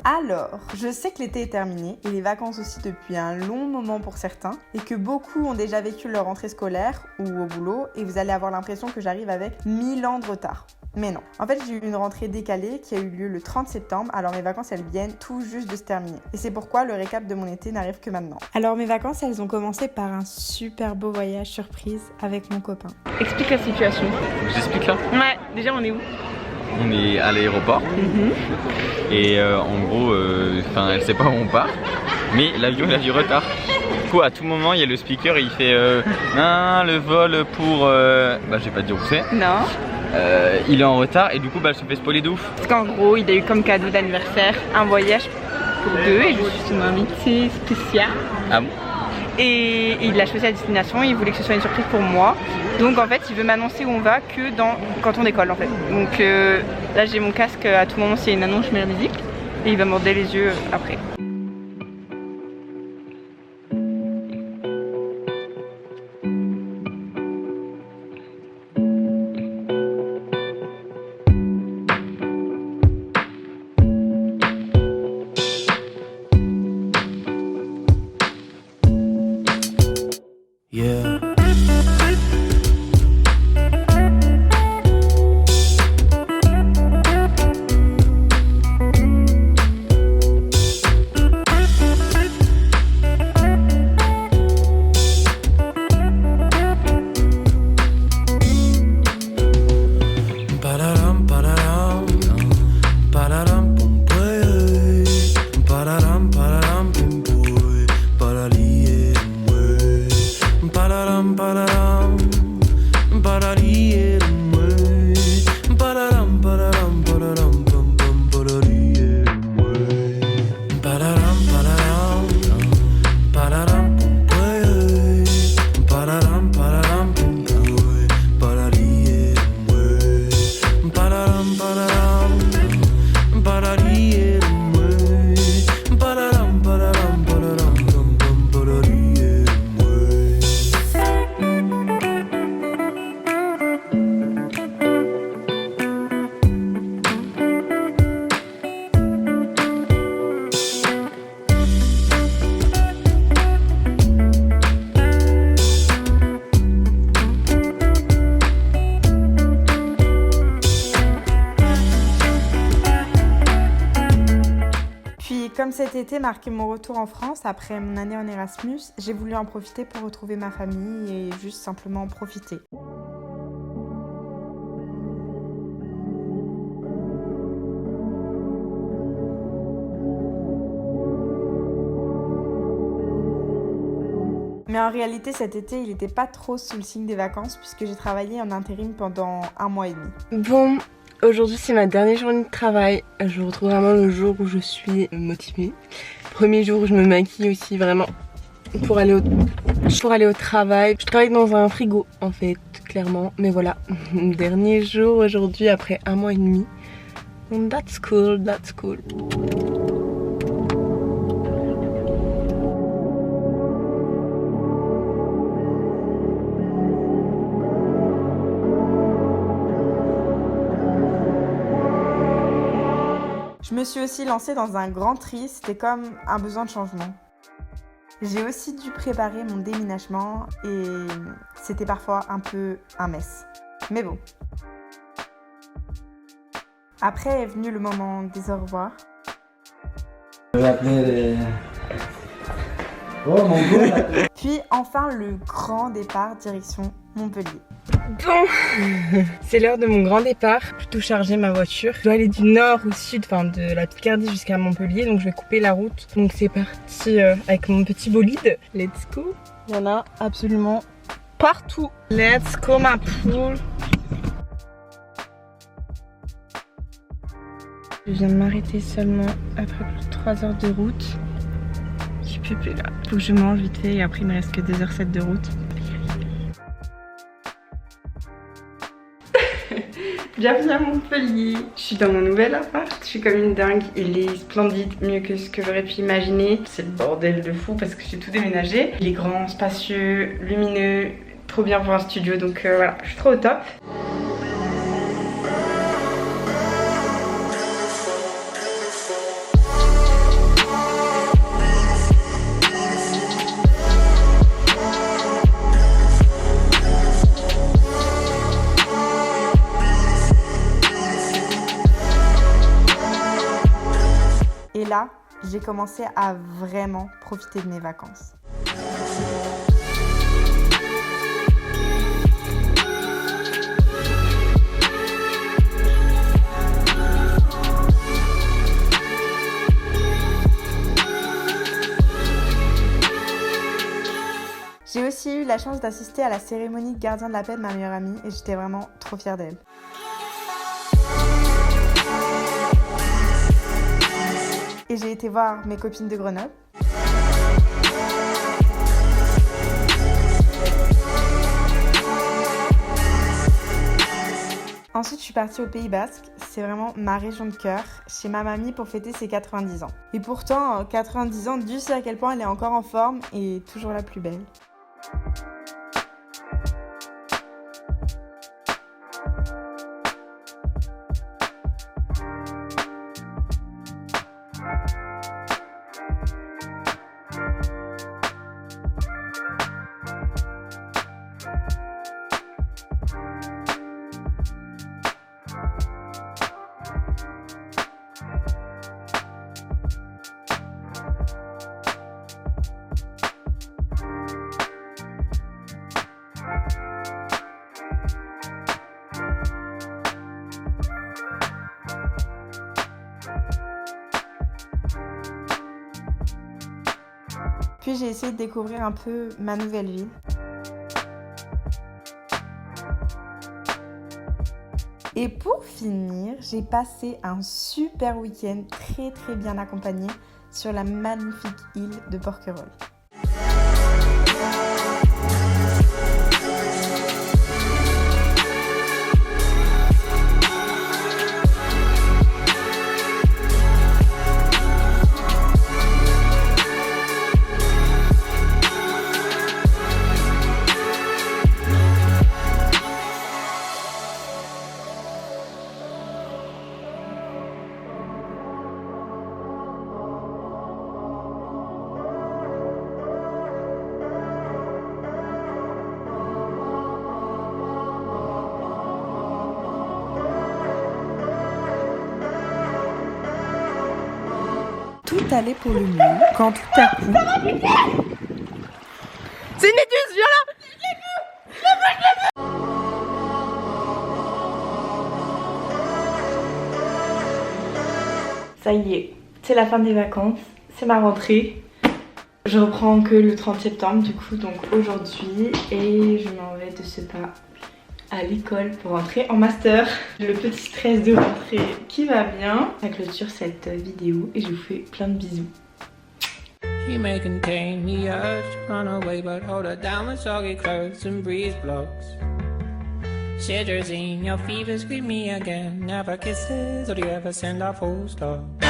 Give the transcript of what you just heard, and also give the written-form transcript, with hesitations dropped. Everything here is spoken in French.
Alors, je sais que l'été est terminé et les vacances aussi depuis un long moment pour certains et que beaucoup ont déjà vécu leur rentrée scolaire ou au boulot et vous allez avoir l'impression que j'arrive avec 1000 ans de retard. Mais non. En fait, j'ai eu une rentrée décalée qui a eu lieu le 30 septembre, alors mes vacances, elles viennent tout juste de se terminer. Et c'est pourquoi le récap de mon été n'arrive que maintenant. Alors mes vacances, elles ont commencé par un super beau voyage surprise avec mon copain. Explique la situation. J'explique là. Ouais, déjà on est où? On est à l'aéroport et en gros, elle sait pas où on part, mais l'avion il a du retard. Du coup, à tout moment, il y a le speaker et il fait le vol pour. Je vais pas te dire où c'est. Non. Il est en retard et du coup, elle se fait spoiler de ouf. Parce qu'en gros, il a eu comme cadeau d'anniversaire un voyage pour deux et je suis son invitée spéciale. Ah bon? Et il a choisi la destination, il voulait que ce soit une surprise pour moi. Donc en fait il veut m'annoncer où on va que quand on décolle en fait. Donc là j'ai mon casque, à tout moment s'il y a une annonce je mets la musique et il va me morder les yeux après. Yeah. Comme cet été marquait mon retour en France après mon année en Erasmus, j'ai voulu en profiter pour retrouver ma famille et juste simplement en profiter. Mais en réalité, cet été, il n'était pas trop sous le signe des vacances puisque j'ai travaillé en intérim pendant 1 mois et demi. Bon, aujourd'hui c'est ma dernière journée de travail. Je retrouve vraiment le jour où je suis motivée. Premier jour où je me maquille aussi vraiment pour aller au travail. Je travaille dans un frigo en fait, clairement. Mais voilà, dernier jour aujourd'hui après 1 mois et demi. Donc that's cool, that's cool. Je me suis aussi lancée dans un grand tri, c'était comme un besoin de changement. J'ai aussi dû préparer mon déménagement et c'était parfois un peu un mess. Mais bon. Après est venu le moment des au revoir. Je vais appeler les... Oh mon Dieu. Puis enfin le grand départ direction Montpellier. Bon, c'est l'heure de mon grand départ. Plutôt charger ma voiture. Je dois aller du nord au sud, enfin de la Picardie jusqu'à Montpellier. Donc je vais couper la route. Donc c'est parti avec mon petit bolide. Let's go. Il y en a absolument partout. Let's go ma poule. Je viens de m'arrêter seulement après plus de 3 heures de route. Je suis pépé là. Faut que je mange vite fait et après il me reste que 2h07 de route. Bienvenue à Montpellier. Je suis dans mon nouvel appart, je suis comme une dingue. Il est splendide, mieux que ce que j'aurais pu imaginer. C'est le bordel de fou parce que j'ai tout déménagé. Il est grand, spacieux, lumineux, trop bien pour un studio. Donc voilà, je suis trop au top. j'ai commencé à vraiment profiter de mes vacances. J'ai aussi eu la chance d'assister à la cérémonie de gardien de la paix de ma meilleure amie et j'étais vraiment trop fière d'elle. Et j'ai été voir mes copines de Grenoble. Ensuite, je suis partie au Pays Basque. C'est vraiment ma région de cœur, chez ma mamie pour fêter ses 90 ans. Et pourtant, 90 ans, Dieu sait à quel point elle est encore en forme et toujours la plus belle. Puis j'ai essayé de découvrir un peu ma nouvelle ville. Et pour finir, j'ai passé un super week-end très bien accompagné sur la magnifique île de Porquerolles. Tout allait pour le mieux quand tout à coup... C'est une méduse, viens là! Ça y est, c'est la fin des vacances, c'est ma rentrée. Je reprends que le 30 septembre du coup, donc aujourd'hui, et je m'en vais de ce pas à l'école pour rentrer en master. Le petit stress de rentrée qui va bien. Ça clôture cette vidéo et je vous fais plein de bisous. She may contain the urge to run away, but hold her down with soggy clothes and breeze blocks. Cetirizine, your fever, scream me again. Never kisses, or do you ever send a full stop?